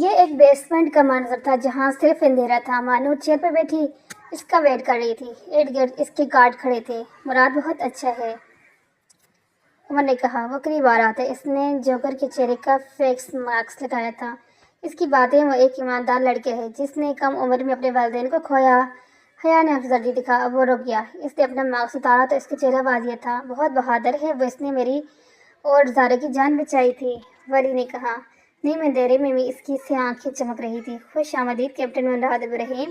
یہ ایک بیسمنٹ کا منظر تھا جہاں صرف اندھیرا تھا۔ مانو چیئر پر بیٹھی اس کا ویٹ کر رہی تھی۔ ارد گرد اس کے گارڈ کھڑے تھے۔ مراد بہت اچھا ہے، عمر نے کہا۔ وہ قریب آ رہا تھا۔ اس نے جوکر کے چہرے کا فیس ماسک لگایا تھا۔ اس کی باتیں، وہ ایک ایماندار لڑکے ہے جس نے کم عمر میں اپنے والدین کو کھویا۔ حیا نے افسردگی دکھا، اب وہ رک گیا۔ اس نے اپنا ماسک اتارا تو اس کا چہرہ واضح تھا۔ بہت بہادر ہے وہ، اس نے میری اور زارا کی جان بچائی تھی، ولی نے کہا۔ نیم اندھیرے میں بھی اس کی سے آنکھیں چمک رہی تھی۔ خوش آمدید کیپٹن مراد ابراہیم،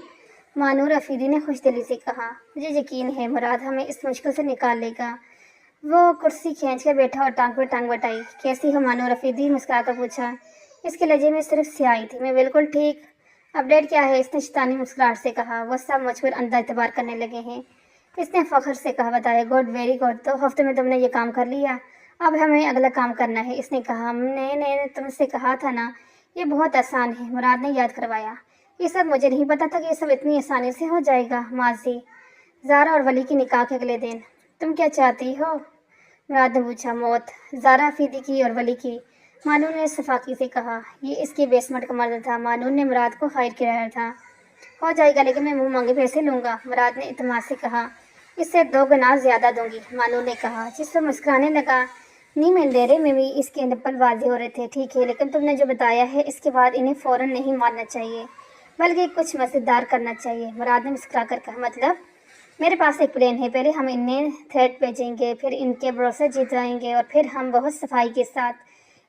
مانور افریدی نے خوش دلی سے کہا۔ مجھے یقین ہے مراد ہمیں اس مشکل سے نکال لے گا۔ وہ کرسی کھینچ کر بیٹھا اور ٹانگ پر ٹانگ بٹائی۔ کیسی ہو مانور افریدی مسکرا کر پوچھا۔ اس کے لہجے میں صرف سیاہی تھی۔ میں بالکل ٹھیک۔ اپڈیٹ کیا ہے؟ اس نے شیطانی مسکراہٹ سے کہا۔ وہ سب مجھ پر اندھا اعتبار کرنے لگے ہیں، اس نے فخر سے کہا۔ بتایا، گڈ، ویری گڈ۔ 2 ہفتے میں تم نے یہ کام کر لیا، اب ہمیں اگلا کام کرنا ہے، اس نے کہا۔ ہم نے تم سے کہا تھا نا، یہ بہت آسان ہے، مراد نے یاد کروایا۔ یہ سب مجھے نہیں پتا تھا کہ یہ سب اتنی آسانی سے ہو جائے گا۔ ماضی، زارا اور ولی کی نکاح کے اگلے دن۔ تم کیا چاہتی ہو؟ مراد نے پوچھا۔ موت، زارا افریدی کی اور ولی کی، مانون نے شفاقی سے کہا۔ یہ اس کے بیسمنٹ کا منظر تھا۔ مانون نے مراد کو خیر کر رہا تھا۔ ہو جائے گا، لیکن میں منہ مانگے پیسے لوں گا، مراد نے اعتماد سے کہا۔ اس سے 2 گنا زیادہ دوں گی، مانون نے کہا، جس پر مسکرانے لگا۔ نیم اندھیرے میں بھی اس کے نپل واضح ہو رہے تھے۔ ٹھیک ہے، لیکن تم نے جو بتایا ہے اس کے بعد انہیں فوراً نہیں مارنا چاہیے، بلکہ کچھ مزیدار کرنا چاہیے، مراد نے مسکرا کر کہا۔ مطلب؟ میرے پاس ایک پلان ہے۔ پہلے ہم انہیں تھریٹ بھیجیں گے، پھر ان کے بھروسہ جیتائیں گے، اور پھر ہم بہت صفائی کے ساتھ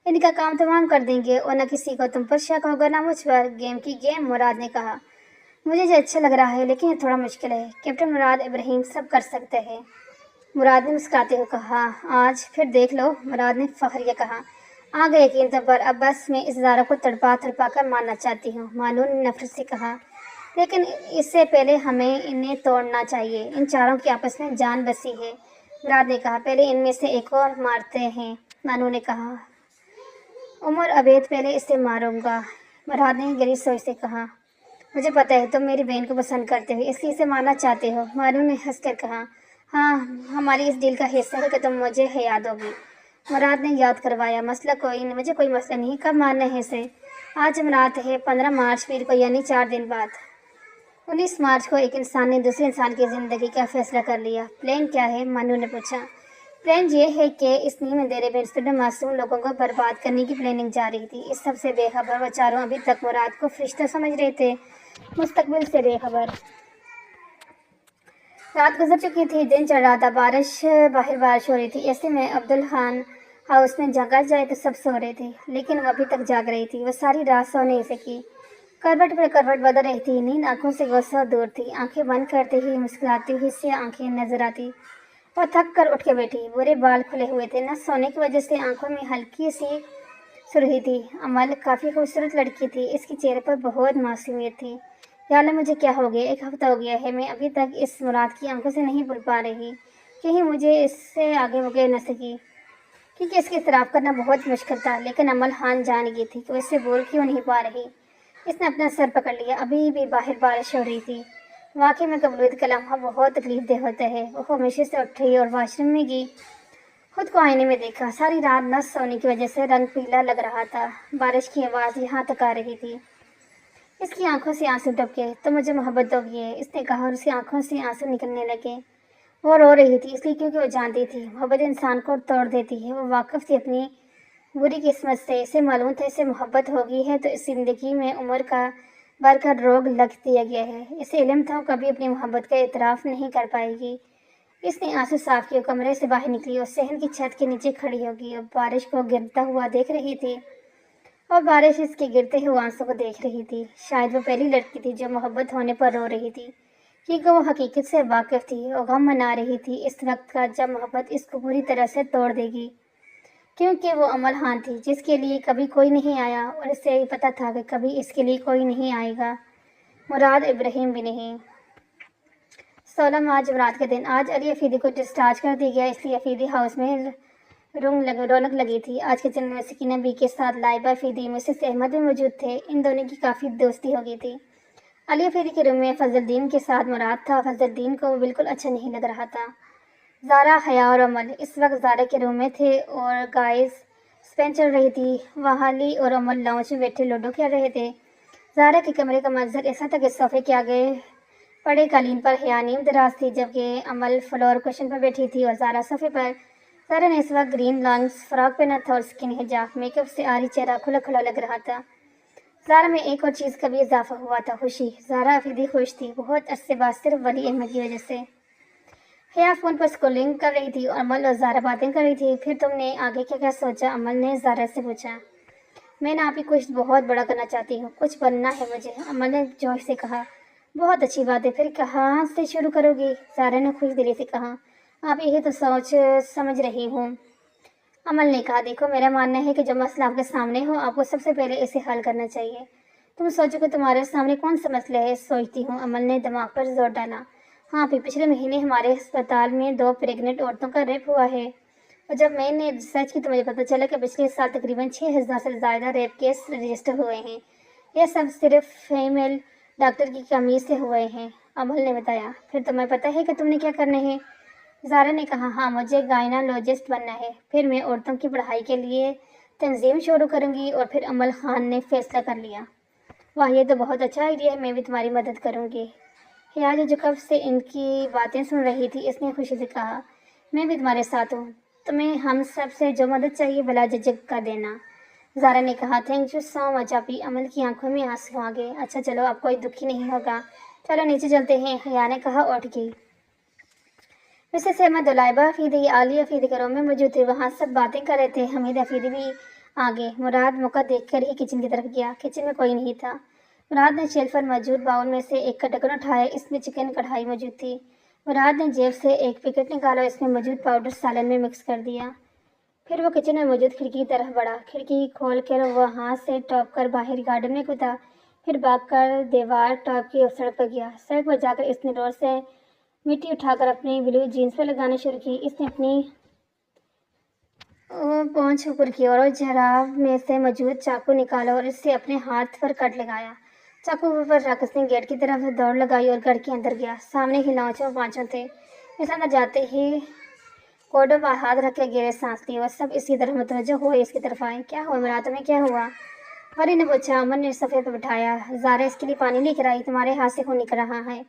ان کا کام تمام کر دیں گے، اور نہ کسی کو تم پر شک ہوگا نہ مجھ پر۔ گیم کی گیم، مراد نے کہا۔ مجھے یہ اچھا لگ رہا ہے، لیکن یہ تھوڑا مشکل ہے۔ کیپٹن مراد ابراہیم سب کر سکتے ہیں، مراد نے مسکراتے ہوئے کہا۔ آج پھر دیکھ لو، مراد نے فخریہ کہا۔ آ گئے یقین تم پر، اب بس میں اس زارا کو تڑپا تڑپا کر مارنا چاہتی ہوں، مانون نے نفرت سے کہا۔ لیکن اس سے پہلے ہمیں انہیں توڑنا چاہیے، ان چاروں کی آپس میں جان بسی ہے، مراد نے کہا۔ پہلے ان میں سے ایک اور مارتے ہیں، مانون نے کہا۔ عمر عبید، پہلے اسے ماروں گا، مراد نے گہری سوچ سے کہا۔ مجھے پتہ ہے تم میری بہن کو پسند کرتے ہو، اس لیے اسے مارنا چاہتے ہو، مانون نے ہنس کر کہا۔ ہاں، ہماری اس ڈیل کا حصہ ہے کہ تم مجھے یاد ہوگی، مراد نے یاد کروایا۔ مسئلہ کوئی نہیں، مجھے کوئی مسئلہ نہیں، کب مارنا ہے اسے؟ آج جمعرات ہے، 15 مارچ پیر کو، یعنی 4 دن بعد، 19 مارچ کو ایک انسان نے دوسرے انسان کی زندگی کا فیصلہ کر لیا۔ پلان کیا ہے؟ مانو نے پوچھا۔ پلان یہ ہے کہ اس نیم اندھیرے میں انسپکٹر معصوم لوگوں کو برباد کرنے کی پلاننگ جاری تھی۔ اس سب سے بے خبر وہ چاروں ابھی تک مراد کو فرشتہ سمجھ رہے تھے، مستقبل سے بے خبر۔ رات گزر چکی تھی، دن چڑھ رہا تھا، باہر بارش ہو رہی تھی۔ ایسے میں عبدالخان ہاؤس میں جاگا جائے تو سب سو رہے تھے، لیکن وہ ابھی تک جاگ رہی تھی۔ وہ ساری رات سو نہیں سکی، کروٹ پر کروٹ بدل رہی تھی، نیند آنکھوں سے کوسوں دور تھی۔ آنکھیں بند کرتے ہی مسکراتی ہوئی سے آنکھیں نظر آتی۔ وہ تھک کر اٹھ کے بیٹھی، برے بال کھلے ہوئے تھے، نہ سونے کی وجہ سے آنکھوں میں ہلکی سی سرخی تھی۔ امل کافی خوبصورت لڑکی تھی، اس کے چہرے پر بہت معصومیت تھی۔ یا اللہ، مجھے کیا ہو گیا؟ 1 ہفتہ ہو گیا ہے، میں ابھی تک اس مراد کی آنکھوں سے نہیں بھول پا رہی، کہیں مجھے اس سے آگے بڑھ نہ سکی، کیونکہ اس کے اعتراف کرنا بہت مشکل تھا۔ لیکن امل ہان جان گئی تھی کہ وہ اس سے بول کیوں نہیں پا رہی۔ اس نے اپنا سر پکڑ لیا، ابھی بھی باہر بارش ہو رہی تھی۔ واقعی میں قبولیت کا لمحہ بہت تکلیف دہ ہوتا ہے۔ وہ خاموشی سے اٹھی اور واش روم میں گئی، خود کو آئینے میں دیکھا۔ ساری رات نہ سونے کی وجہ سے رنگ پیلا لگ رہا تھا، بارش کی آواز یہاں تک آ رہی تھی۔ اس کی آنکھوں سے آنسو ٹپکے۔ تو مجھے محبت ہوگی ہے، اس نے کہا، اور اس کی آنکھوں سے آنسو نکلنے لگے۔ وہ رو رہی تھی اس لیے کیونکہ وہ جانتی تھی محبت انسان کو توڑ دیتی ہے۔ وہ واقف تھی اپنی بری قسمت سے، اسے معلوم تھا اسے محبت ہوگی ہے تو اس زندگی میں عمر کا بھر کا روگ لکھ دیا گیا ہے۔ اسے علم تھا وہ کبھی اپنی محبت کا اعتراف نہیں کر پائے گی۔ اس نے آنسو صاف کیے، کمرے سے باہر نکلی اور صحن کی چھت کے نیچے کھڑی ہوگی اور بارش کو گرتا ہوا دیکھ رہی تھی، اور بارش اس کے گرتے ہوئے آنسوں کو دیکھ رہی تھی۔ شاید وہ پہلی لڑکی تھی جو محبت ہونے پر رو رہی تھی، کیونکہ وہ حقیقت سے واقف تھی اور غم منا رہی تھی اس وقت کا جب محبت اس کو پوری طرح سے توڑ دے گی، کیونکہ وہ امل خان تھی جس کے لیے کبھی کوئی نہیں آیا، اور اسے پتہ تھا کہ کبھی اس کے لیے کوئی نہیں آئے گا، مراد ابراہیم بھی نہیں۔ 16 مارچ جمعرات کے دن۔ آج علی افریدی کو ڈسچارج کر دیا گیا، اس لیے افریدی ہاؤس میں رونق لگی تھی۔ آج کے دن میں سکینہ بی کے ساتھ لائبہ افریدی، مسز احمد بھی موجود تھے۔ ان دونوں کی کافی دوستی ہو گئی تھی۔ علی افریدی کے روم میں فضل الدین کے ساتھ مراد تھا۔ فضل الدین کو وہ بالکل اچھا نہیں لگ رہا تھا۔ زارا، حیا اور امل اس وقت زارا کے روم میں تھے اور گائز स्पेन चल रही थी। वहाँ अली और अमल लाउंज में बैठे लूडो खेल रहे थे। ज़ारा के कमरे का मंजर ऐसा था कि सोफे के आगे पड़े कालीन पर हया नीम दराज थी, जबकि अमल फ्लोर कुशन पर बैठी थी और ज़ारा सोफे पर। ज़ारा ने इस वक्त ग्रीन लॉन्ग फ्रॉक पहना था और स्किन हिजाब। मेकअप से आरी चेहरा खुला खुला लग रहा था। ज़ारा में एक और चीज़ का भी इजाफा हुआ था, खुशी। ज़ारा अफीदी खुश थी, बहुत अरसे बाद, सिर्फ वली अहमद की वजह से। हया फ़ोन पर स्क्रॉलिंग कर रही थी और अमल और ज़ारा बातें कर रही थी। फिर तुमने आगे क्या क्या सोचा? अमल ने ज़ारा से पूछा। मैं ना आपकी कुछ बहुत बड़ा करना चाहती हूँ, कुछ बनना है मुझे, अमल ने जोश से कहा। बहुत अच्छी बात है, फिर कहाँ से शुरू करोगी? ज़ारा ने खुश दिली से कहा। आप यही तो सोच समझ रही हूँ, अमल ने कहा। देखो, मेरा मानना है कि जो मसला आपके सामने हो, आपको सबसे पहले इसे हल करना चाहिए। तुम सोचो कि तुम्हारे सामने कौन सा मसला है? सोचती हूँ, अमल ने दिमाग पर जोर डाला। हाँ, पिछले महीने हमारे अस्पताल में 2 प्रेग्नेंट औरतों का रेप हुआ है, और जब मैंने रिसर्च की तो मुझे पता चला कि पिछले साल तकरीबन 6000 से ज़्यादा रेप केस रजिस्टर हुए हैं। ये सब सिर्फ फीमेल डॉक्टर की कमी से हुए हैं, अमल ने बताया। फिर तुम्हें पता है कि तुमने क्या करना है? ज़ारा ने कहा। हाँ, मुझे गायनाकोलॉजिस्ट बनना है, फिर मैं औरतों की पढ़ाई के लिए तंजीम शुरू करूँगी। और फिर अमल खान ने फैसला कर लिया। वाह, ये तो बहुत अच्छा आइडिया है, मैं भी तुम्हारी मदद करूँगी। हिया जो कब से इनकी बातें सुन रही थी, इसने खुशी से कहा। मैं भी तुम्हारे साथ हूँ, तुम्हें हम सब से जो मदद चाहिए बिला झिझक का देना, ज़ारा ने कहा। थैंक यू सो मच आपी। अमल की आंखों में आंसू आ गए। अच्छा चलो, अब कोई दुखी नहीं होगा, चलो नीचे चलते हैं, हिया ने कहा और उठ गई। मिसेस अहमद, दुलाइबा अफीदी, आलिया अफीदी के रूम में मौजूद थे। वहाँ सब बातें कर रहे थे। हमीद अफीदी भी आ गए। मुराद मौका देखकर ही किचन की तरफ गया। किचन में कोई नहीं था। मुराद ने शेल्फ पर मौजूद बाउल में से एक का ढक्कन उठाया। इसमें चिकन कढ़ाई मौजूद थी। मुराद ने जेब से एक पैकेट निकाला, इसमें मौजूद पाउडर सालन में मिक्स कर दिया। फिर वो किचन में मौजूद खिड़की की तरफ बढ़ा। खिड़की खोल कर वो हाथ से टॉप कर बाहर गार्डन में कूदा। फिर भागकर दीवार टॉप की सड़क पर गया। सड़क पर जाकर इसने रोड से मिट्टी उठाकर अपनी ब्लू जीन्स पर लगाना शुरू की। इसने अपनी पहुंच ऊपर की और जराब में से मौजूद चाकू निकाला और इससे अपने हाथ पर कट लगाया। चाकू ऊपर रख उसने गेट की तरफ दौड़ लगाई और घर के अंदर गया। सामने ही लाउंज पांचों थे। इस अंदर जाते ही कोडों पर हाथ रख के गहरे सांस ली और सब इसकी तरफ मुतवज्जो हुए, इसकी तरफ आए। क्या हुआ मेरा, तुम्हें क्या हुआ? वली ने पूछा। अमन ने सफ़े पर बिठाया। ज़ारा इसके लिए पानी लेकर आई, तुम्हारे हाथ से खून निकल रहा है,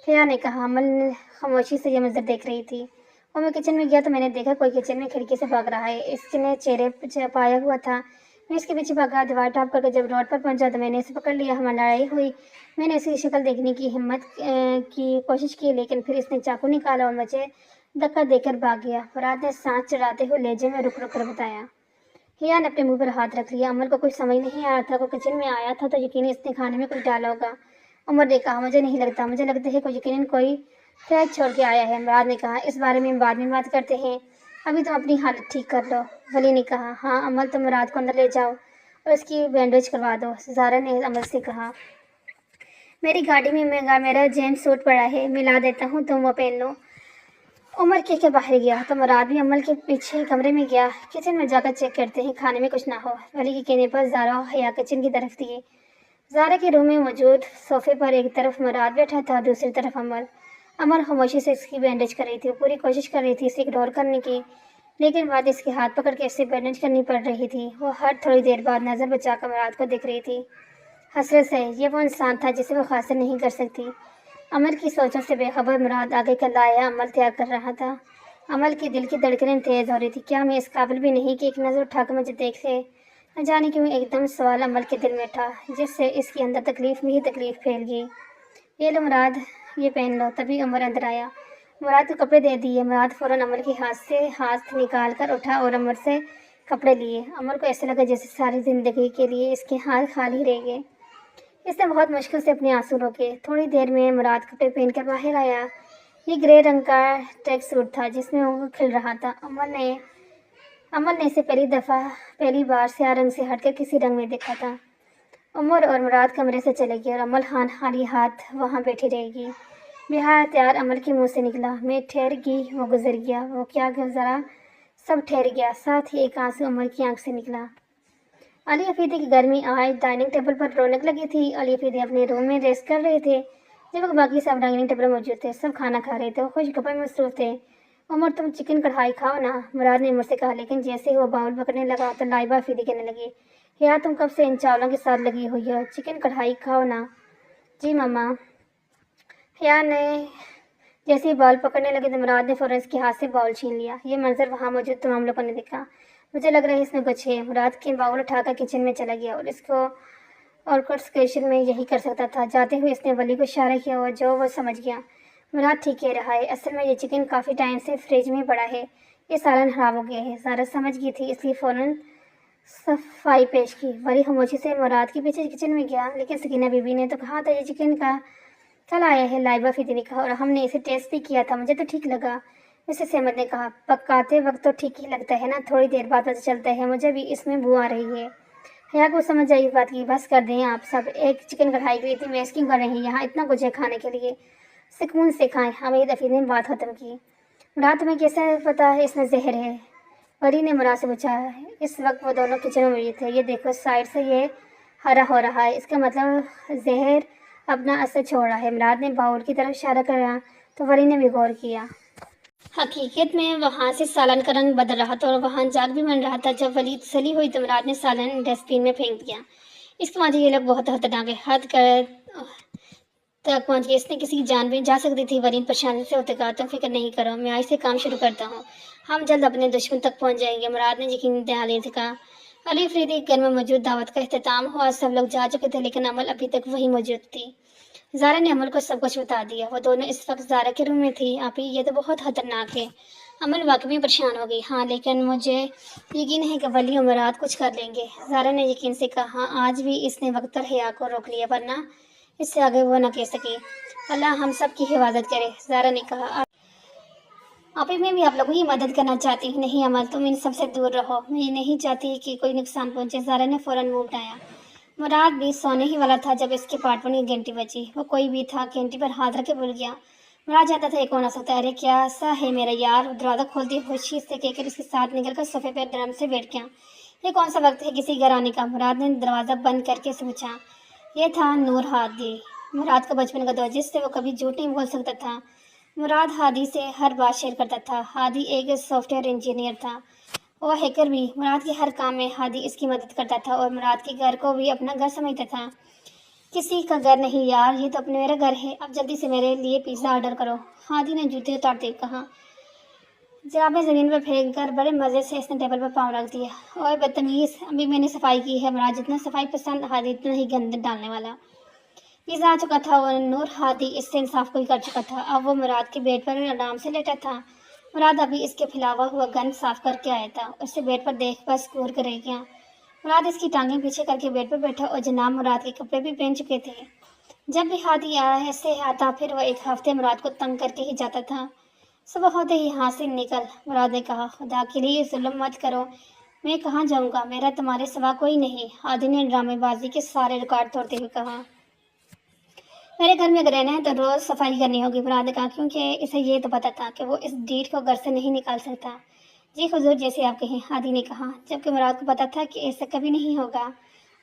हिया ने कहा। अमन ने खामोशी से यह मंजर देख रही थी। और मैं किचन में गया तो मैंने देखा कोई किचन में खिड़की से भाग रहा है। इसने चेहरे पर पाया हुआ था। मैं इसके पीछे भागा, दीवार टॉप करके जब रोड पर पहुंचा तो मैंने इसे पकड़ लिया। हमारी लड़ाई हुई। मैंने इसकी शक्ल देखने की हिम्मत की कोशिश की, लेकिन फिर इसने चाकू निकाला और मुझे धक्का देकर भाग गया। मुराद ने सांस चढ़ाते हुए लहजे में रुक रुक कर बताया। हिया ने अपने मुंह पर हाथ रख लिया। अमल को कुछ समझ नहीं आ रहा था। वो किचन में आया था तो यकीन इसने खाने में कुछ डाला होगा। उमर ने कहा। मुझे नहीं लगता, मुझे लगता है कोई यकीनन कोई फ्लैट छोड़ के आया है। मुराद ने कहा। इस बारे में बाद में बात करते हैं, अभी तुम अपनी हालत ठीक कर लो, वली ने कहा। हाँ अमल, तुम मुराद को अंदर ले जाओ और उसकी बैंडेज करवा दो, ज़ारा ने अमल से कहा। मेरी गाड़ी में मेरा जेम्स सूट पड़ा है, मैं ला देता हूँ, तुम वो पहन लो। उमर के बाहर गया तो मुराद भी अमल के पीछे कमरे में गया। किचन में जाकर चेक करते हैं खाने में कुछ ना हो। वली के कहने पर ज़ारा और हया किचन की तरफ दिए। ज़ारा के रूम में मौजूद सोफे पर एक तरफ मुराद बैठा था, दूसरी तरफ अमल। अमल खामोशी से इसकी बैंडेज कर रही थी। वो पूरी कोशिश कर रही थी इसे इग्नोर करने की, लेकिन बात इसके हाथ पकड़ के इसे बैंडेज करनी पड़ रही थी। वो हर थोड़ी देर बाद नज़र बचाकर मुराद को देख रही थी हसरत से। ये वो इंसान था जिसे वो खातिर नहीं कर सकती। अमल की सोचों से बेखबर मुराद आगे का लाया अमल तैयार कर रहा था। अमल के दिल की धड़कनें तेज़ हो रही थी। क्या मैं इस काबिल भी नहीं कि एक नज़र उठाकर मुझे देख ले? न जाने क्यों एकदम सवाल अमल के दिल में था, जिससे इसके अंदर तकलीफ में ही तकलीफ फैल गई। ये लो मुराद, ये पहन लो। तभी उमर अंदर आया। मुराद को कपड़े दे दिए। मुराद फ़ौरन अमर के हाथ से हाथ निकाल कर उठा और अमर से कपड़े लिए। अमर को ऐसा लगा जैसे सारी ज़िंदगी के लिए इसके हाथ खाली रह गए। इसने बहुत मुश्किल से अपने आंसू रोके। थोड़ी देर में मुराद कपड़े पहनकर बाहर आया। ये ग्रे रंग का ट्रैक सूट था जिसमें वो खिल रहा था। अमर ने इसे पहली बार स्याह रंग से हटकर किसी रंग में देखा था। उमर और मुराद कमरे से चले गए और अमल खाली हाथ वहाँ बैठी रहेगी। बिहार तैयार अमल के मुंह से निकला। मैं ठहर गई, वो गुजर गया। वो क्या गुजरा, सब ठहर गया। साथ ही एक आंसू उमर की आंख से निकला। अली हफीदी के घर में आज डाइनिंग टेबल पर रौनक लगी थी। अली हफीदी अपने रूम में रेस्ट कर रहे थे, जबकि बाकी सब डाइनिंग टेबल मौजूद थे। सब खाना खा रहे थे, वो खुश गप्पे में मसरूफ थे। उमर तुम चिकन कढ़ाई खाओ ना, मुराद ने उमर से कहा। लेकिन जैसे ही वो बाउल पकड़ने लगा तो लाइबा फिर कहने लगी, यार तुम कब से इन चावलों के साथ लगी हुई हो, चिकन कढ़ाई खाओ ना। जी मम्मा। यार ने जैसे ही बाउल पकड़ने लगे तो मुराद ने फौरन इसके हाथ से बाउल छीन लिया। ये मंजर वहाँ मौजूद तमाम लोगों ने देखा। मुझे लग रहा है इसमें कुछ है। मुराद के बाउल उठाकर किचन में चला गया और इसको और कुछ किचन में यही कर सकता था। जाते हुए इसने वली को इशारा किया और जो वो समझ गया। मुराद ठीक कह रहा है, असल में ये चिकन काफ़ी टाइम से फ्रिज में पड़ा है, ये सालन खराब हो गया है। सारा समझ गई थी इसलिए फ़ौरन सफाई पेश की। वली खामोशी से मुराद के पीछे किचन में गया। लेकिन सकीना बीबी ने तो कहा था ये चिकन का कल आया है, लाइबा फिदी ने कहा, और हमने इसे टेस्ट भी किया था, मुझे तो ठीक लगा। मिसेस अहमद ने कहा, पकाते वक्त तो ठीक ही लगता है ना, थोड़ी देर बाद पता चलता है मुझे भी इसमें बू आ रही है। हया को समझ आई इस बात की। बस कर दें आप सब, एक चिकन कढ़ाई के लिए इतनी वेस्ट क्यों कर रही हैं, यहाँ इतना कुछ है खाने के लिए, सुकून से खाएं। हामिद हफीज ने बात खत्म की। मुराद तुम्हें कैसे पता है इसमें जहर है, परी ने मुराद से पूछा। इस वक्त वो दोनों किचन में मौजूद थे। ये देखो साइड से ये हरा हो रहा है, इसका मतलब जहर अपना असर छोड़ रहा है। मुराद ने बाउल की तरफ इशारा करा तो वली ने भी गौर किया। हकीकत में वहाँ से सालन का रंग बदल रहा था और वहाँ जाग भी बन रहा था। जब वली तसली हुई तो मुराद ने सालन डस्टबिन में फेंक दिया। इसके बाद ये लोग बहुत खतरनाक है, हद कर तक पहुँच गए। इसने किसी की जान भी जा सकती थी। वली परेशानी से होते कहा, तुम फिक्र नहीं करो, मैं आज से काम शुरू करता हूँ, हम जल्द अपने दुश्मन तक पहुँच जाएंगे। मुराद ने यकीन दहाड़े से कहा। अली फरीदी घर में मौजूद दावत का अख्ताम हुआ। सब लोग जा चुके थे लेकिन अमल अभी तक वहीं मौजूद थी। ज़ारा ने अमल को सब कुछ बता दिया। वो दोनों इस वक्त ज़ारा के रूम में थी। आप ही ये तो बहुत खतरनाक है। अमल वाकई में परेशान हो गई। हाँ लेकिन मुझे यकीन है कि वली और मुराद कुछ कर लेंगे। ज़ारा ने यकीन से कहा। हाँ आज भी इसने वक्त पर हया को रोक लिया, वरना इससे आगे वो न कह सकी। अल्लाह हम सब की हिफाजत करे, ज़ारा ने कहा। आप ही मैं भी आप लोगों की मदद करना चाहती हूँ। नहीं अमल, तुम इन सबसे दूर रहो, मैं नहीं चाहती कि कोई नुकसान पहुँचे। ज़ारा ने फ़ौरन मुँह उठाया। मुराद भी सोने ही वाला था जब इसके अपार्टमेंट की घंटी बजी। वो कोई भी था, घंटी पर हाथ रख के भूल गया। मुराद जानता था ये कौन आ सकता है। अरे क्या सा है मेरा यार, दरवाज़ा खोल दिया खुशी से कहकर उसके साथ निकलकर सोफे पर आराम से बैठ गया। ये कौन सा वक्त है किसी घर आने का। मुराद ने दरवाज़ा बंद करके पूछा। यह था नूर हादी, मुराद का बचपन का दोस्त, जिससे वो कभी झूठ नहीं बोल सकता था। मुराद हादी से हर बात शेयर करता था। हादी एक सॉफ्टवेयर इंजीनियर था, वो हैकर भी। मुराद के हर काम में हादी इसकी मदद करता था और मुराद के घर को भी अपना घर समझता था। किसी का घर नहीं यार, ये तो अपने मेरा घर है, अब जल्दी से मेरे लिए पिज़्ज़ा ऑर्डर करो। हादी ने जूते उतारते कहा। जराबें ज़मीन पर फेंक कर बड़े मज़े से इसने टेबल पर पाँव रख दिया। और बदतमीज़, अभी मैंने सफाई की है। मुराद जितना सफाई पसंद, हादी इतना ही गंद डालने वाला। पिज़्ज़ा आ चुका था और नूर हादी इससे इंसाफ कोई कर चुका था। अब वो मुराद के बेड पर आराम से लेटा था। मुराद अभी इसके फैलावा हुआ गंद साफ करके आया था। उसे बेड पर देख बस घूर कर रह गया। मुराद इसकी टांगें पीछे करके बेड पर बैठा और जनाब मुराद के कपड़े भी पहन चुके थे। जब भी हादी ऐसे आता फिर वह एक हफ्ते मुराद को तंग करके ही जाता था। सुबह होते ही यहाँ से निकल, मुराद ने कहा। खुदा के लिए जुल्म मत करो, मैं कहाँ जाऊँगा, मेरा तुम्हारे सिवा कोई नहीं। हादी ने ड्रामेबाजी के सारे रिकॉर्ड तोड़ते हुए कहा। मेरे घर में अगर रहना है तो रोज़ सफाई करनी होगी, मुराद ने कहा, क्योंकि इसे ये तो पता था कि वो इस डीठ को घर से नहीं निकाल सकता। जी हुजूर, जैसे आप कहें, हादी ने कहा, जबकि मुराद को पता था कि ऐसा कभी नहीं होगा।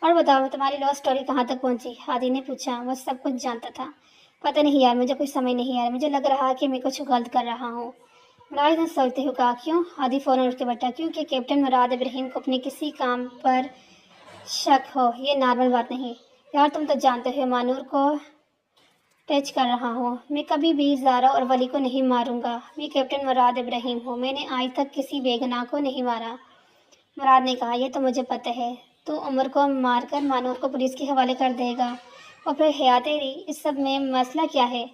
और बताओ तुम्हारी लव स्टोरी कहाँ तक पहुँची, हादी ने पूछा। वो सब कुछ जानता था। पता नहीं यार, मुझे कुछ समझ नहीं आ रहा, मुझे लग रहा है कि मैं कुछ गलत कर रहा हूँ। मुराद ने सोचते हुए कहा। क्यों? हादी फौरन उठ के बैठा। क्योंकि कैप्टन मुराद इब्राहिम को अपने किसी काम पर शक हो, ये नॉर्मल बात नहीं। यार तुम तो जानते हो मानूर को टच कर रहा हूँ, मैं कभी भी ज़ारा और वली को नहीं मारूंगा। मैं कैप्टन मुराद इब्राहिम हूँ, मैंने आज तक किसी बेगुनाह को नहीं मारा। मुराद ने कहा। यह तो मुझे पता है, तू उमर को मारकर मानूर को पुलिस के हवाले कर देगा और फिर हयात तेरी। इस सब में मसला क्या है?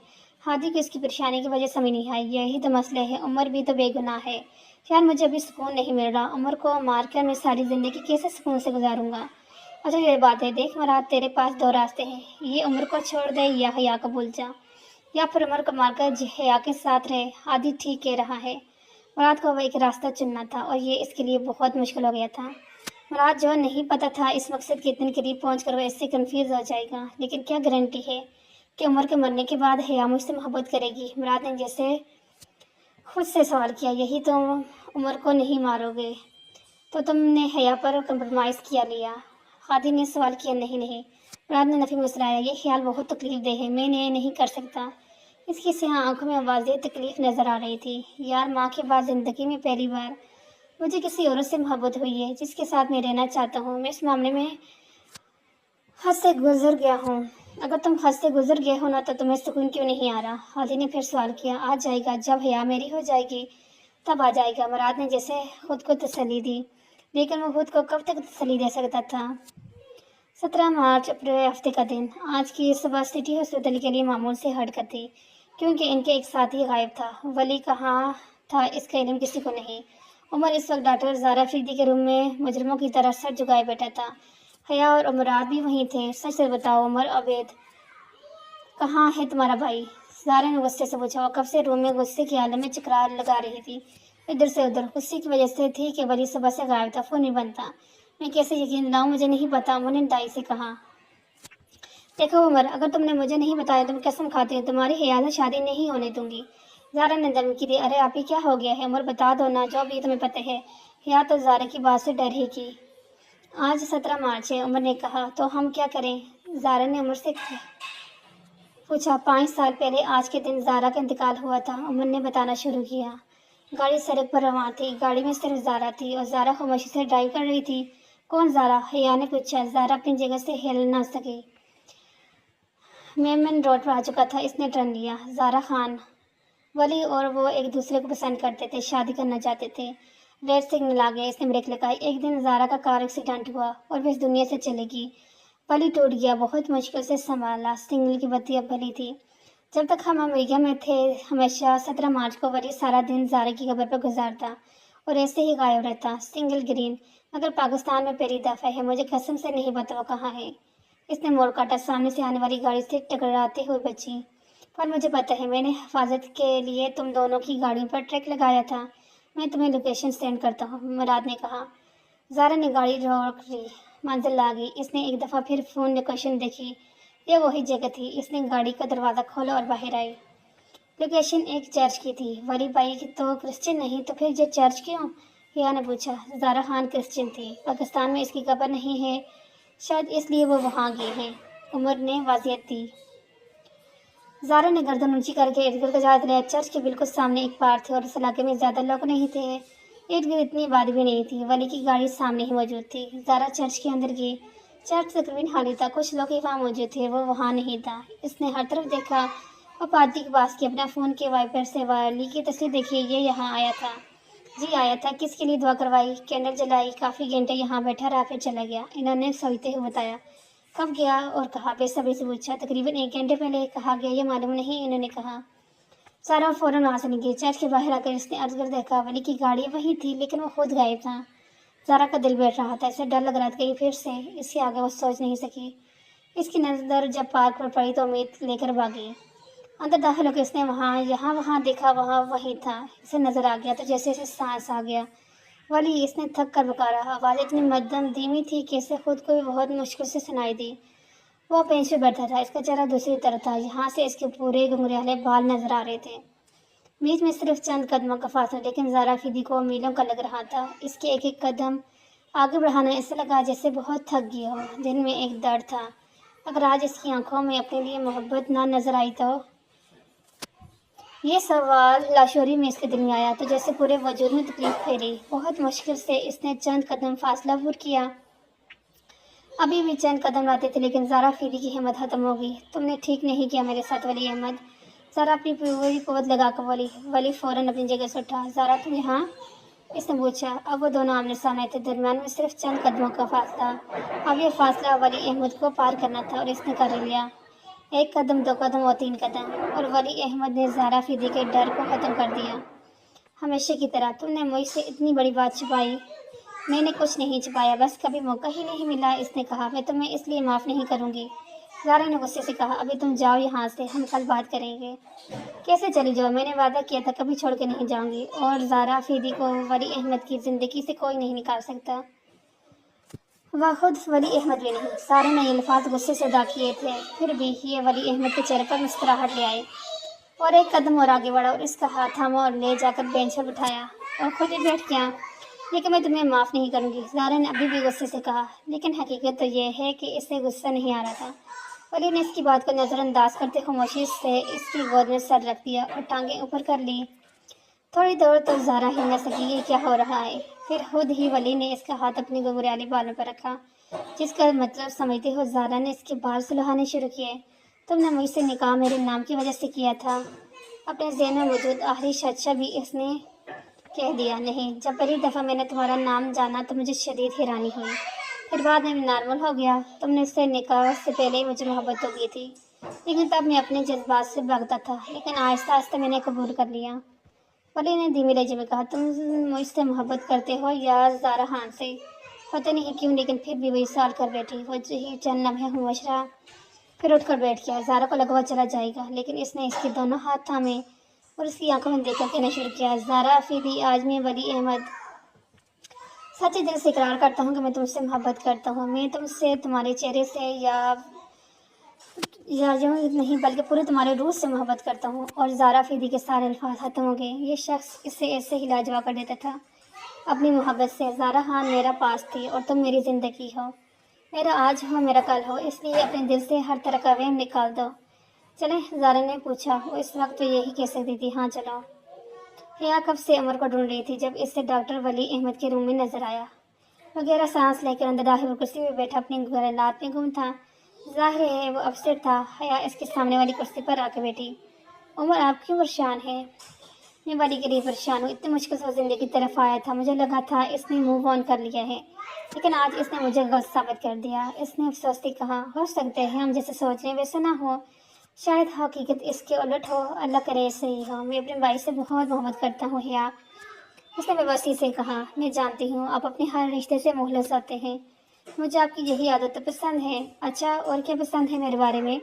हादी को इसकी परेशानी की वजह समझ नहीं आई। यही तो मसले है, उमर भी तो बेगुनाह है। यार मुझे अभी सुकून नहीं मिल रहा, उमर को मारकर मैं सारी ज़िंदगी कैसे सुकून से गुजारूंगा। अच्छा ये बात है, देख मुराद, तेरे पास दो रास्ते हैं, ये उम्र को छोड़ दे या हया को भूल जा, या फिर उम्र को मारकर हया के साथ रहे। हादी ठीक कह रहा है। मुराद को वो एक रास्ता चुनना था और ये इसके लिए बहुत मुश्किल हो गया था। मुराद जो नहीं पता था इस मकसद के इतने करीब पहुँच कर वह इससे कन्फ्यूज़ हो जाएगा। लेकिन क्या गारंटी है कि उम्र के मरने के बाद हया मुझसे मोहब्बत करेगी। मुराद ने जैसे खुद से सवाल किया। यही तो उम्र को नहीं मारोगे तो तुमने हया पर कंप्रोमाइज़ किया लिया। हादी ने सवाल किया। नहीं नहीं, मुराद ने नफी मुस्कुराया। ये ख्याल बहुत तकलीफ दे है, मैं ये नहीं कर सकता। اس کی سیاہ آنکھوں میں واضح تکلیف نظر آ رہی تھی۔ یار، ماں کے بعد زندگی میں پہلی بار مجھے کسی عورت سے محبت ہوئی ہے جس کے ساتھ میں رہنا چاہتا ہوں۔ میں اس معاملے میں حد سے گزر گیا ہوں۔ اگر تم حد سے گزر گئے ہو نا تو تمہیں سکون کیوں نہیں آ رہا؟ ہادی نے پھر سوال کیا۔ آ جائے گا، جب حیا میری ہو جائے گی تب آ جائے گا، مراد نے جیسے خود کو تسلی دی، لیکن وہ خود کو کب تک تسلی دے سکتا تھا؟ 17 مارچ اپنے ہفتے کا دن۔ آج کی صبح سٹی ہاسپٹل کے لیے معمول سے ہٹ کر تھی، کیونکہ ان کے ایک ساتھی غائب تھا۔ ولی کہاں تھا اس کا علم کسی کو نہیں۔ عمر اس وقت ڈاکٹر زارا افریدی کے روم میں مجرموں کی طرح سر جھکائے بیٹھا تھا۔ حیا اور مراد بھی وہیں تھے۔ سچ سے بتاؤ عمر، عبید کہاں ہے تمہارا بھائی؟ زارا نے غصے سے پوچھا۔ وہ کب سے روم میں غصے کی عالم میں چکرا لگا رہی تھی، ادھر سے ادھر۔ غصے کی وجہ سے تھی کہ ولی صبح سے غائب تھا، فون نہیں بنتا۔ میں کیسے یقین دلاؤں؟ مجھے نہیں پتا، عمر نے دائی سے کہا۔ دیکھو عمر، اگر تم نے مجھے نہیں بتایا تو میں قسم کھاتی ہوں تمہاری حیا سے شادی نہیں ہونے دوں گی۔ زارا نے دھمکی دی۔ ارے آپ ہی کیا ہو گیا ہے عمر، بتا دو نا جو بھی تمہیں پتہ ہے۔ حیا تو زارا کی بات سے ڈر ہی کی۔ آج 17 مارچ ہے، عمر نے کہا۔ تو ہم کیا کریں؟ زارا نے عمر سے پوچھا۔ 5 سال پہلے آج کے دن زارا کا انتقال ہوا تھا، عمر نے بتانا شروع کیا۔ گاڑی سڑک پر رواں تھی، گاڑی میں صرف زارا تھی اور زارا خاموشی سے ڈرائیو کر رہی تھی۔ کون زارا؟ حیا نے پوچھا۔ زارا اپنی جگہ سے ہل نہ سکی۔ میمن روڈ پر آ چکا تھا، اس نے ٹرن لیا۔ زارا خان، ولی اور وہ ایک دوسرے کو پسند کرتے تھے، شادی کرنا چاہتے تھے۔ ریڈ سگنل آ گیا، اس نے بریک لگائی۔ ایک دن زارا کا کار ایکسیڈنٹ ہوا اور وہ اس دنیا سے چلے گی۔ ولی ٹوٹ گیا، بہت مشکل سے سنبھالا۔ سگنل کی بتی اب بھلی تھی۔ جب تک ہم امریکہ میں تھے، ہمیشہ 17 مارچ کو ولی سارا دن زارا کی قبر پر گزارتا اور ایسے ہی غائب رہتا۔ سنگل گرین، مگر پاکستان میں پہلی دفعہ ہے، مجھے قسم سے نہیں پتا وہ کہاں ہے۔ اس نے موڑ کاٹا، سامنے سے آنے والی گاڑی سے ٹکراتے ہوئے بچی۔ پر مجھے پتا ہے، میں نے حفاظت کے لیے تم دونوں کی گاڑیوں پر ٹریک لگایا تھا۔ میں تمہیں لوکیشن سینڈ کرتا ہوں، مراد نے کہا۔ زارا نے گاڑی روک لی، منزل آ گئی۔ اس نے ایک دفعہ پھر فون لوکیشن دیکھی، یہ وہی جگہ تھی۔ اس نے گاڑی کا دروازہ کھولا اور باہر آئی۔ لوکیشن ایک چرچ کی تھی۔ ولی بھائی تو کرسچن نہیں، تو پھر یہ چرچ کیوں؟ حیا نے پوچھا۔ زارا خان کرسچن تھی، پاکستان میں اس کی قبر نہیں ہے، شاید اس لیے وہ وہاں گئے ہیں، عمر نے واضحیت دی۔ زارا نے گردن اونچی کر کے ارد گرد جہاد لیا۔ چرچ کے بالکل سامنے ایک پارک تھی اور اس علاقے میں زیادہ لوگ نہیں تھے، ارد گرد اتنی آبادی بھی نہیں تھی۔ ولی کی گاڑی سامنے ہی موجود تھی۔ زارا چرچ کے اندر گئی۔ چرچ تقریباً خالی تھا، کچھ لوگ ہی وہاں موجود تھے، وہ وہاں نہیں تھا۔ اس نے ہر طرف دیکھا۔ وہ پادری کے پاس کیا، اپنا فون کے وائپر سے ولی کی تصویر دیکھی۔ یہ یہاں آیا تھا؟ جی آیا تھا۔ کس کے لیے دعا کروائی؟ کینڈل جلائی، کافی گھنٹے یہاں بیٹھا رہا، پھر چلا گیا، انہوں نے سوچتے ہوئے بتایا۔ کب گیا اور کہا؟ بے صبری سے پوچھا۔ تقریباً 1 گھنٹے پہلے۔ کہا گیا یہ معلوم نہیں، انہوں نے کہا۔ زارا فوراً وہاں سے نکلی۔ چرچ کے باہر آ کر اس نے ارد گرد دیکھا، ولی کی گاڑی وہی تھی لیکن وہ خود غائب تھا۔ زارا کا دل بیٹھ رہا تھا، اسے ڈر لگ رہا تھا کہیں پھر سے۔ اس سے آگے وہ سوچ نہیں سکی۔ اس کی نظر جب پارک پر پڑی تو امید لے کر بھاگی۔ اندر داخل ہو کے اس نے وہاں دیکھا، وہاں وہی تھا۔ اسے نظر آ گیا تو جیسے اسے سانس آ گیا۔ ولی اس نے تھک کر پکارا۔ آواز اتنی مدھم دھیمی تھی کہ اسے خود کو بھی بہت مشکل سے سنائی دی۔ وہ بینچ پہ بیٹھا تھا، اس کا چہرہ دوسری طرف تھا، یہاں سے اس کے پورے گھنگریالے بال نظر آ رہے تھے۔ بیچ میں صرف چند قدموں کا فاصلہ، لیکن زارا افریدی کو میلوں کا لگ رہا تھا۔ اس کے ایک ایک قدم آگے بڑھانا ایسا لگا جیسے بہت تھک گیا ہو۔ دل میں ایک درد تھا، اگر آج اس کی آنکھوں میں اپنے لیے محبت نہ نظر آئی تو؟ یہ سوال لاشعوری میں اس کے دل میں آیا تو جیسے پورے وجود میں تکلیف پھیلی۔ بہت مشکل سے اس نے چند قدم فاصلہ عبور کیا۔ ابھی بھی چند قدم لاتے تھے لیکن زارا افریدی کی ہمت ختم ہو گئی۔ تم نے ٹھیک نہیں کیا میرے ساتھ ولی احمد، زارا اپنی پوری قوت لگا کر بولی۔ ولی فوراً اپنی جگہ سے اٹھا۔ زارا تم یہاں؟ اس نے پوچھا۔ اب وہ دونوں آمنے سامنے تھے، درمیان میں صرف چند قدموں کا فاصلہ۔ اب یہ فاصلہ ولی احمد کو پار کرنا تھا اور اس نے کر لیا۔ 1 قدم، 2 قدم اور 3 قدم، اور ولی احمد نے زارا افریدی کے ڈر کو ختم کر دیا۔ ہمیشہ کی طرح تم نے مجھ سے اتنی بڑی بات چھپائی۔ میں نے کچھ نہیں چھپایا، بس کبھی موقع ہی نہیں ملا، اس نے کہا۔ میں تمہیں اس لیے معاف نہیں کروں گی، زارا نے غصے سے کہا۔ ابھی تم جاؤ یہاں سے، ہم کل بات کریں گے۔ کیسے چلی جاؤ؟ میں نے وعدہ کیا تھا کبھی چھوڑ کے نہیں جاؤں گی، اور زارا افریدی کو ولی احمد کی زندگی سے کوئی نہیں نکال سکتا، وہ خود ولی احمد بھی نہیں۔ زارا نے یہ الفاظ غصے سے ادا کیے تھے، پھر بھی یہ ولی احمد کے چہرے پر مسکراہٹ لے آئے، اور 1 قدم اور آگے بڑھا اور اس کا ہاتھ تھاما اور لے جا کر بینچ پر بٹھایا اور خود ہی بیٹھ گیا۔ لیکن میں تمہیں معاف نہیں کروں گی، زارا نے ابھی بھی غصے سے کہا۔ لیکن حقیقت تو یہ ہے کہ اسے غصہ نہیں آ رہا تھا، वली ने इसकी बात को नज़रअंदाज करते खामोशी से इसकी गोद में सर रख दिया और टांगें ऊपर कर ली। थोड़ी देर तो ज़ारा हिल न सकी कि क्या हो रहा है। फिर खुद ही वली ने इसका हाथ अपनी घुंघराले बालों पर रखा, जिसका मतलब समझते हो ज़ारा ने इसके बाल सुलहाने शुरू किए। तुमने मुझसे निकाह मेरे नाम की वजह से किया था। अपने ज़हन में मौजूद आखिरी शर्त भी इसने कह दिया। नहीं, जब पहली दफ़ा मैंने तुम्हारा नाम जाना तो मुझे शदीद हैरानी हुई, फिर बाद में नॉर्मल हो गया। तुमने उससे निकाह से पहले ही मुझे मोहब्बत तो की थी, लेकिन तब मैं अपने जज्बात से भागता था, लेकिन आहिस्ता आहिस्ता मैंने कबूल कर लिया। वली ने धीमे लहजे में कहा, तुम मुझसे मोहब्बत करते हो या ज़ारा खान से? पता नहीं क्यों, लेकिन फिर भी वही सवाल कर बैठी। वो जो ही चंद लम्हे होश रहा, फिर उठकर बैठ गया। ज़ारा को लगा चला जाएगा, लेकिन इसने इसके दोनों हाथ थामे और उसकी आंखों में देखकर कहना शुरू किया, ज़ारा अफीदी, आज मैं वली अहमद सच्चे दिल से इकरार करता हूँ कि मैं तुमसे मोहब्बत करता हूँ। मैं तुमसे तुम्हारे चेहरे से या यूँ नहीं बल्कि पूरे तुम्हारे रूह से मोहब्बत करता हूँ। और ज़ारा अफीदी के सारे अल्फाज खत्म हो गए। ये शख्स इससे ऐसे ही लाजवाब कर देता था अपनी मोहब्बत से। ज़ारा खान मेरा पास थी और तुम मेरी ज़िंदगी हो, मेरा आज हो मेरा कल हो, इसलिए अपने दिल से हर तरह का वहम निकाल दो। चलें? ज़ारा ने पूछा। वो इस वक्त तो यही कह सकती थी, हाँ चलो। हिया कब से अमर को ढूंढ रही थी जब इससे डॉक्टर वली अहमद के रूम में नजर आया। वगैरह सांस लेकर अंदर दाखिल कुर्सी में बैठा अपनी गहरात में गुम था। जाहिर है वो अपसेट था। हया इसके सामने वाली कुर्सी पर आके बैठी। उमर, आप क्यों परेशान है? मैं वाली के लिए परेशान हूँ। इतनी मुश्किल से जिंदगी की तरफ आया था, मुझे लगा था इसने मूव ऑन कर लिया है, लेकिन आज इसने मुझे गलत साबित कर दिया। इसने अफसोस से कहा, हो सकता है हम जैसे सोच रहे हैं वैसे ना हो, शायद हकीकत इसके उलट हो। अल्लाह करे ऐसे ही हो। मैं अपने भाई से बहुत मोहब्बत करता हूँ हिया, उसने बेबसी से कहा। मैं जानती हूँ आप अपने हर रिश्ते से मुखलिस होते हैं, मुझे आपकी यही आदत पसंद है। अच्छा, और क्या पसंद है मेरे बारे में?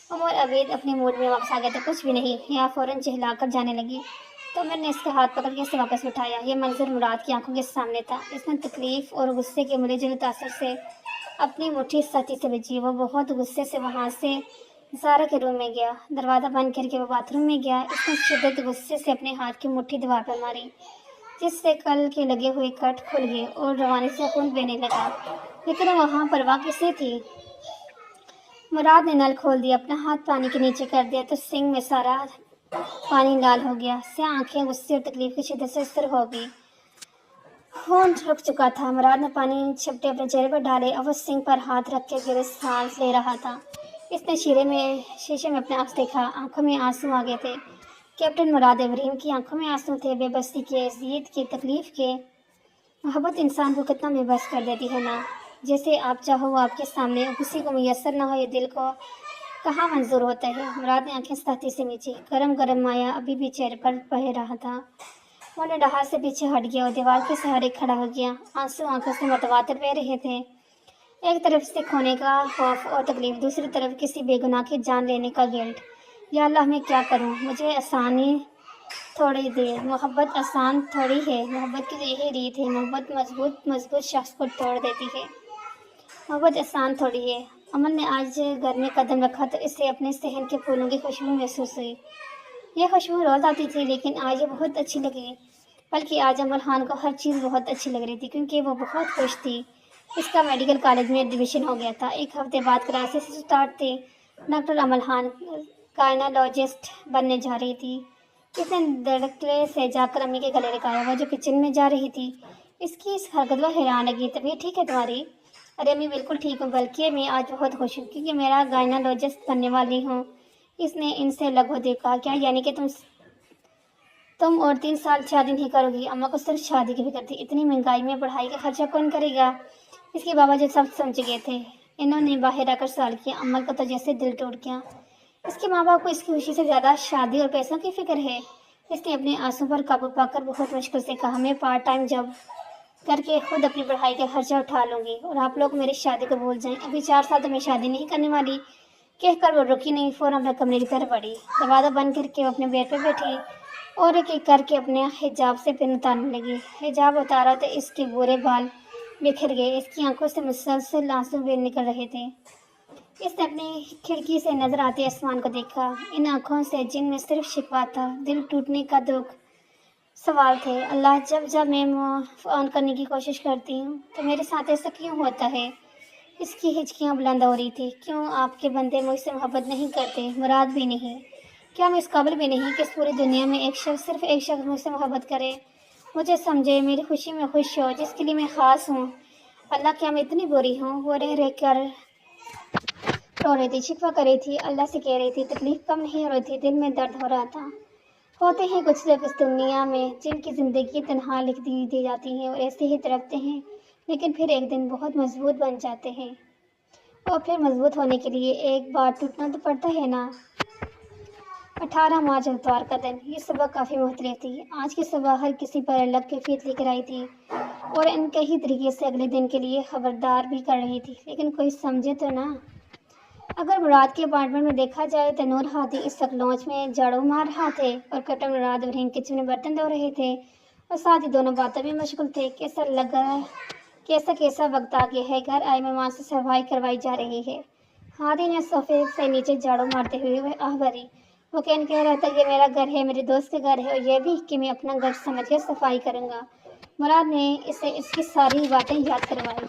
उमर अबीद अपने मूड में वापस आ गया था। कुछ भी नहीं। हिया फौरन चिल्ला कर जाने लगी तो मैंने इसका हाथ पकड़ के इसे वापस उठाया। यह मंजर मुराद की आंखों के सामने था। इसने तकलीफ और गुस्से के मुझे जो तासर से अपनी मुट्ठी सती से बची। वो बहुत गुस्से से वहाँ से ज़ारा के रूम में गया। दरवाज़ा बंद करके वो बाथरूम में गया। इसने शिद्दत गुस्से से अपने हाथ की मुट्ठी दीवार पर मारी, जिससे कल के लगे हुए कट खुल गए और रवानी से खून बहने लगा। लेकिन वहाँ परवाह किसे थी? मुराद ने नल खोल दिया, अपना हाथ पानी के नीचे कर दिया तो सिंक में सारा पानी लाल हो गया। से आंखें गुस्से और तकलीफ की शिद्दत से स्थिर हो गई। खून रुक चुका था। मुराद ने पानी छपटे अपने चेहरे पर डाले। अब वो सिंक पर हाथ रख के गहरे सांस ले रहा था। इसने शीशे में अपने आप देखा। आंखों में आंसू आ गए थे। कैप्टन मुराद इब्राहिम की आंखों में आंसू थे, बेबसी के, अज़ियत के, तकलीफ के। मोहब्बत इंसान को कितना बेबस कर देती है ना। जैसे आप चाहो वो आपके सामने, किसी को मुयसर ना हो, ये दिल को कहाँ मंजूर होता है। मुराद ने आंखें सख्ती से मीची। गरम गरम माया अभी भी चेहरे पर बह रहा था। वो डहार से पीछे हट गया और दीवार के सहारे खड़ा हो गया। आंसू आंखों से मतवातर बह रहे थे। एक तरफ से खोने का खौफ और तकलीफ, दूसरी तरफ किसी बेगुनाह की जान लेने का गिल्ट। या अल्लाह, मैं क्या करूं? मुझे आसानी थोड़ी देर, मोहब्बत आसान थोड़ी है। मोहब्बत की यही रीत है, मोहब्बत मजबूत शख्स को तोड़ देती है। मोहब्बत आसान थोड़ी है। अमन ने आज घर में कदम रखा तो इसे अपने सहन के फूलों की खुशबू महसूस हुई। यह खुशबू रोज़ आती थी, लेकिन आज ये बहुत अच्छी लगी। बल्कि आज अमल खान को हर चीज़ बहुत अच्छी लग रही थी, क्योंकि वो बहुत खुश थी। इसका मेडिकल कॉलेज में एडमिशन हो गया था। एक हफ्ते बाद क्लासेस स्टार्ट थे। डॉक्टर अमल खान गायनोलॉजिस्ट बनने जा रही थी। इसने धड़कले से जाकर अम्मी के गले लगाया। वो जो किचन में जा रही थी, इसकी इस हरकत पर हैरान लगी। तबीयत ठीक है तुम्हारी? अरे अम्मी, बिल्कुल ठीक हूँ, बल्कि मैं आज बहुत खुश हूँ क्योंकि मेरा गायनोलॉजिस्ट बनने वाली हूँ। इसने इनसे अलग होते कहा। क्या यानी कि तुम और 3 साल शादी नहीं करोगी? अम्मा को सिर्फ शादी की फिक्र थी। इतनी महंगाई में पढ़ाई का खर्चा कौन करेगा? इसके बाबा जो सब समझ गए थे। इन्होंने बाहर आकर सवाल किया। अम्मा का तो जैसे दिल टूट गया। इसके माँ बाप को इसकी खुशी से ज़्यादा शादी और पैसों की फिक्र है। इसने अपने आंसू पर काबू पाकर बहुत मुश्किल से कहा, मैं पार्ट टाइम जॉब करके खुद अपनी पढ़ाई का खर्चा उठा लूँगी और आप लोग मेरी शादी को भूल जाएं। अभी 4 साल तो मैं शादी नहीं करने वाली। कहकर वो रुकी नहीं, फ़ौरन अपने कमरे की तरफ बढ़ी। दरवाज़ा बंद करके वो अपने बेड पर बैठी और एक एक करके अपने हिजाब से पिन उतारने लगी। हिजाब उतारा तो इसके बुरे बाल बिखर गए। इसकी आंखों से मुसलसल आंसू भी निकल रहे थे। इसने अपनी खिड़की से नजर आते आसमान को देखा। इन आंखों से जिनमें सिर्फ शिकवा था, दिल टूटने का दुख सवाल थे। अल्लाह, जब जब मैं मुँह ऑन करने की कोशिश करती हूँ तो मेरे साथ ऐसा क्यों होता है? اس کی ہچکیاں بلند ہو رہی تھی۔ کیوں آپ کے بندے مجھ سے محبت نہیں کرتے؟ مراد بھی نہیں۔ کیا میں اس قابل بھی نہیں کہ اس پوری دنیا میں ایک شخص، صرف ایک شخص مجھ سے محبت کرے، مجھے سمجھے، میری خوشی میں خوش ہو، جس کے لیے میں خاص ہوں؟ اللہ، کیا میں اتنی بری ہوں؟ وہ رہ رہ کر رو رہی تھی، شکوہ کر رہی تھی، اللہ سے کہہ رہی تھی، تکلیف کم نہیں ہو رہی تھی، دل میں درد ہو رہا تھا۔ ہوتے ہیں کچھ لوگ اس دنیا میں جن کی زندگی تنہا لکھ دی جاتی ہے اور ایسے ہی تڑپتے ہیں، لیکن پھر ایک دن بہت مضبوط بن جاتے ہیں۔ اور پھر مضبوط ہونے کے لیے ایک بار ٹوٹنا تو پڑتا ہے نا۔ 18 مارچ اتوار کا دن۔ یہ صبح کافی مختلف تھی۔ آج کی صبح ہر کسی پر الگ کیفیت لے کر آئی تھی اور ان کئی طریقے سے اگلے دن کے لیے خبردار بھی کر رہی تھی، لیکن کوئی سمجھے تو نہ۔ اگر مراد کے اپارٹمنٹ میں دیکھا جائے تو نور ہادی اس وقت لانچ میں جھاڑو مار رہا تھے اور کیپٹن مراد ابراہیم کچن میں برتن دھو رہے تھے اور ساتھ ہی دونوں باتوں میں مشغول تھے۔ کیسا وقت آ گیا ہے، گھر آئے مہمان سے صفائی کروائی جا رہی ہے۔ ہادی نے صوفے سے نیچے جھاڑو مارتے ہوئے وہ آہ بھری۔ وہ کہہ رہا تھا، یہ میرا گھر ہے، میرے دوست کا گھر ہے، اور یہ بھی کہ میں اپنا گھر سمجھ کے صفائی کروں گا۔ مراد نے اسے اس کی ساری باتیں یاد کروائی۔